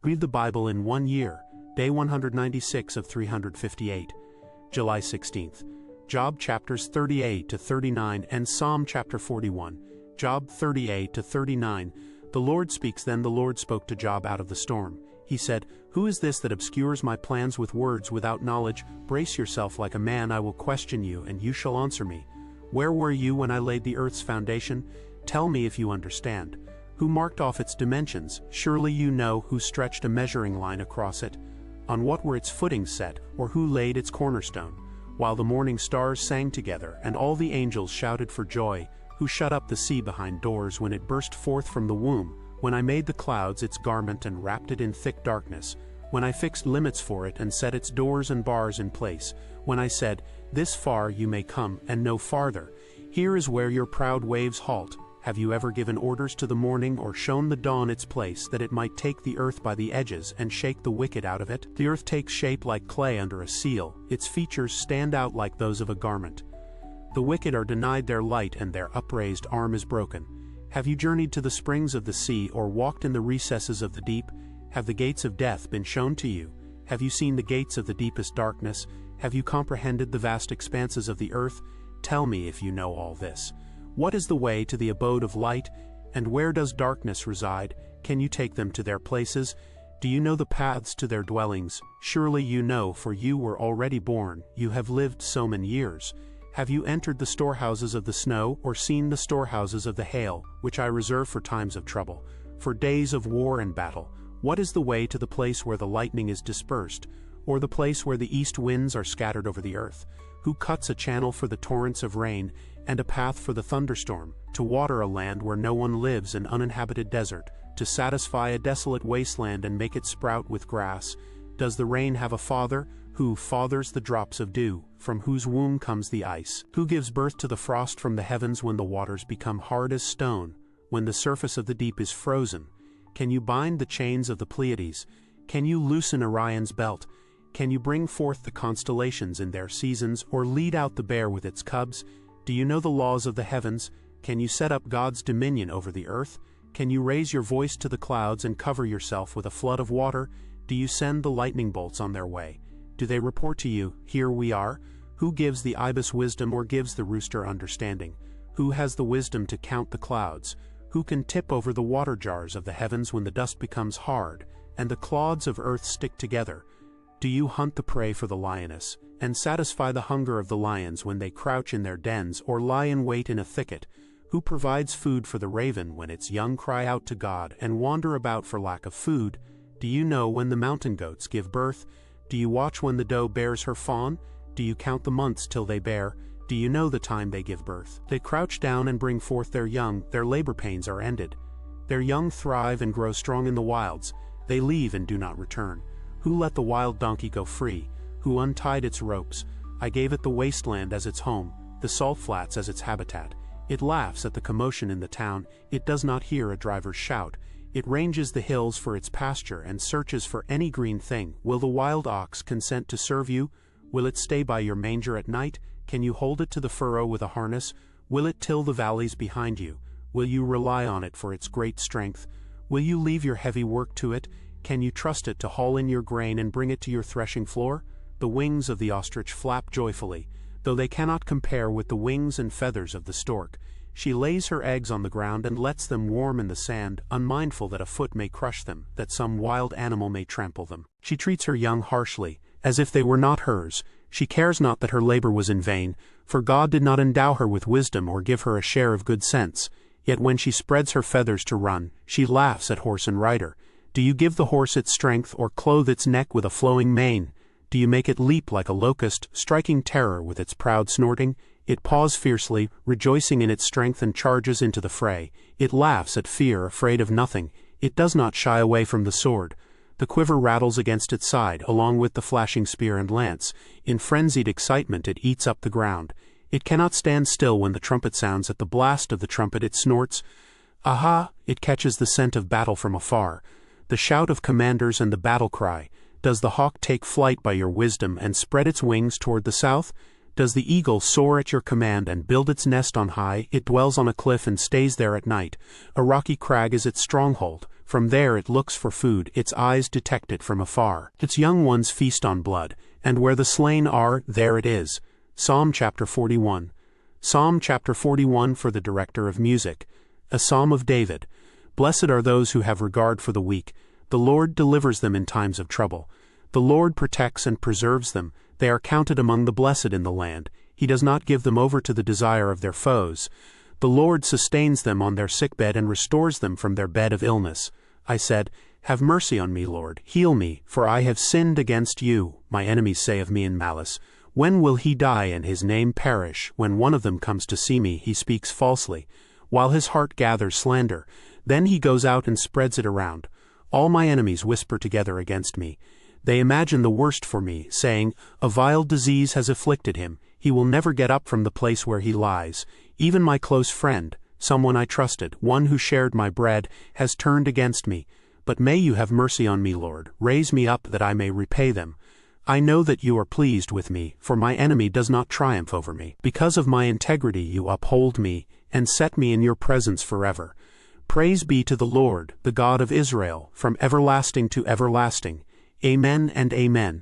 Read the Bible in 1 year, day 196 of 358, July 16th. Job chapters 38 to 39 and Psalm chapter 41. Job 38 to 39. The Lord speaks. Then the Lord spoke to Job out of the storm. He said, "Who is this that obscures my plans with words without knowledge? Brace yourself like a man, I will question you, and you shall answer me. Where were you when I laid the earth's foundation? Tell me if you understand. Who marked off its dimensions? Surely you know. Who stretched a measuring line across it? On what were its footings set, or who laid its cornerstone? While the morning stars sang together, and all the angels shouted for joy, who shut up the sea behind doors when it burst forth from the womb, when I made the clouds its garment and wrapped it in thick darkness, when I fixed limits for it and set its doors and bars in place, when I said, this far you may come, and no farther. Here is where your proud waves halt. Have you ever given orders to the morning, or shown the dawn its place, that it might take the earth by the edges and shake the wicked out of it? The earth takes shape like clay under a seal, its features stand out like those of a garment. The wicked are denied their light, and their upraised arm is broken. Have you journeyed to the springs of the sea, or walked in the recesses of the deep? Have the gates of death been shown to you? Have you seen the gates of the deepest darkness? Have you comprehended the vast expanses of the earth? Tell me if you know all this. What is the way to the abode of light, and where does darkness reside? Can you take them to their places? Do you know the paths to their dwellings? Surely you know, for you were already born, you have lived so many years. Have you entered the storehouses of the snow, or seen the storehouses of the hail, which I reserve for times of trouble, for days of war and battle? What is the way to the place where the lightning is dispersed, or the place where the east winds are scattered over the earth? Who cuts a channel for the torrents of rain, and a path for the thunderstorm, to water a land where no one lives, an uninhabited desert, to satisfy a desolate wasteland and make it sprout with grass? Does the rain have a father? Who fathers the drops of dew, from whose womb comes the ice? Who gives birth to the frost from the heavens when the waters become hard as stone, when the surface of the deep is frozen? Can you bind the chains of the Pleiades? Can you loosen Orion's belt? Can you bring forth the constellations in their seasons, or lead out the bear with its cubs? Do you know the laws of the heavens? Can you set up God's dominion over the earth? Can you raise your voice to the clouds and cover yourself with a flood of water? Do you send the lightning bolts on their way? Do they report to you, here we are? Who gives the ibis wisdom, or gives the rooster understanding? Who has the wisdom to count the clouds? Who can tip over the water jars of the heavens when the dust becomes hard, and the clods of earth stick together? Do you hunt the prey for the lioness, and satisfy the hunger of the lions when they crouch in their dens, or lie in wait in a thicket? Who provides food for the raven when its young cry out to God and wander about for lack of food? Do you know when the mountain goats give birth? Do you watch when the doe bears her fawn? Do you count the months till they bear? Do you know the time they give birth? They crouch down and bring forth their young, their labor pains are ended. Their young thrive and grow strong in the wilds, they leave and do not return. Who let the wild donkey go free? Who untied its ropes? I gave it the wasteland as its home, the salt flats as its habitat. It laughs at the commotion in the town, it does not hear a driver's shout. It ranges the hills for its pasture and searches for any green thing. Will the wild ox consent to serve you? Will it stay by your manger at night? Can you hold it to the furrow with a harness? Will it till the valleys behind you? Will you rely on it for its great strength? Will you leave your heavy work to it? Can you trust it to haul in your grain and bring it to your threshing floor? The wings of the ostrich flap joyfully, though they cannot compare with the wings and feathers of the stork. She lays her eggs on the ground and lets them warm in the sand, unmindful that a foot may crush them, that some wild animal may trample them. She treats her young harshly, as if they were not hers. She cares not that her labor was in vain, for God did not endow her with wisdom or give her a share of good sense. Yet when she spreads her feathers to run, she laughs at horse and rider. Do you give the horse its strength, or clothe its neck with a flowing mane? Do you make it leap like a locust, striking terror with its proud snorting? It paws fiercely, rejoicing in its strength, and charges into the fray. It laughs at fear, afraid of nothing. It does not shy away from the sword. The quiver rattles against its side, along with the flashing spear and lance. In frenzied excitement it eats up the ground. It cannot stand still when the trumpet sounds. At the blast of the trumpet it snorts. Aha! It catches the scent of battle from afar, the shout of commanders and the battle cry. Does the hawk take flight by your wisdom and spread its wings toward the south? Does the eagle soar at your command and build its nest on high? It dwells on a cliff and stays there at night. A rocky crag is its stronghold, From there it looks for food, its eyes detect it from afar. Its young ones feast on blood, and where the slain are, there it is. Psalm chapter 41. Psalm chapter 41 for the director of music. A psalm of David. Blessed are those who have regard for the weak. The Lord delivers them in times of trouble. The Lord protects and preserves them. They are counted among the blessed in the land. He does not give them over to the desire of their foes. The Lord sustains them on their sickbed and restores them from their bed of illness. I said, Have mercy on me, Lord. Heal me, for I have sinned against you. My enemies say of me in malice, When will he die and his name perish? When one of them comes to see me, he speaks falsely, while his heart gathers slander. Then he goes out and spreads it around. All my enemies whisper together against me. They imagine the worst for me, saying, A vile disease has afflicted him. He will never get up from the place where he lies. Even my close friend, someone I trusted, one who shared my bread, has turned against me. But may you have mercy on me, Lord. Raise me up that I may repay them. I know that you are pleased with me, for my enemy does not triumph over me. Because of my integrity you uphold me, and set me in your presence forever. Praise be to the Lord, the God of Israel, from everlasting to everlasting. Amen and amen.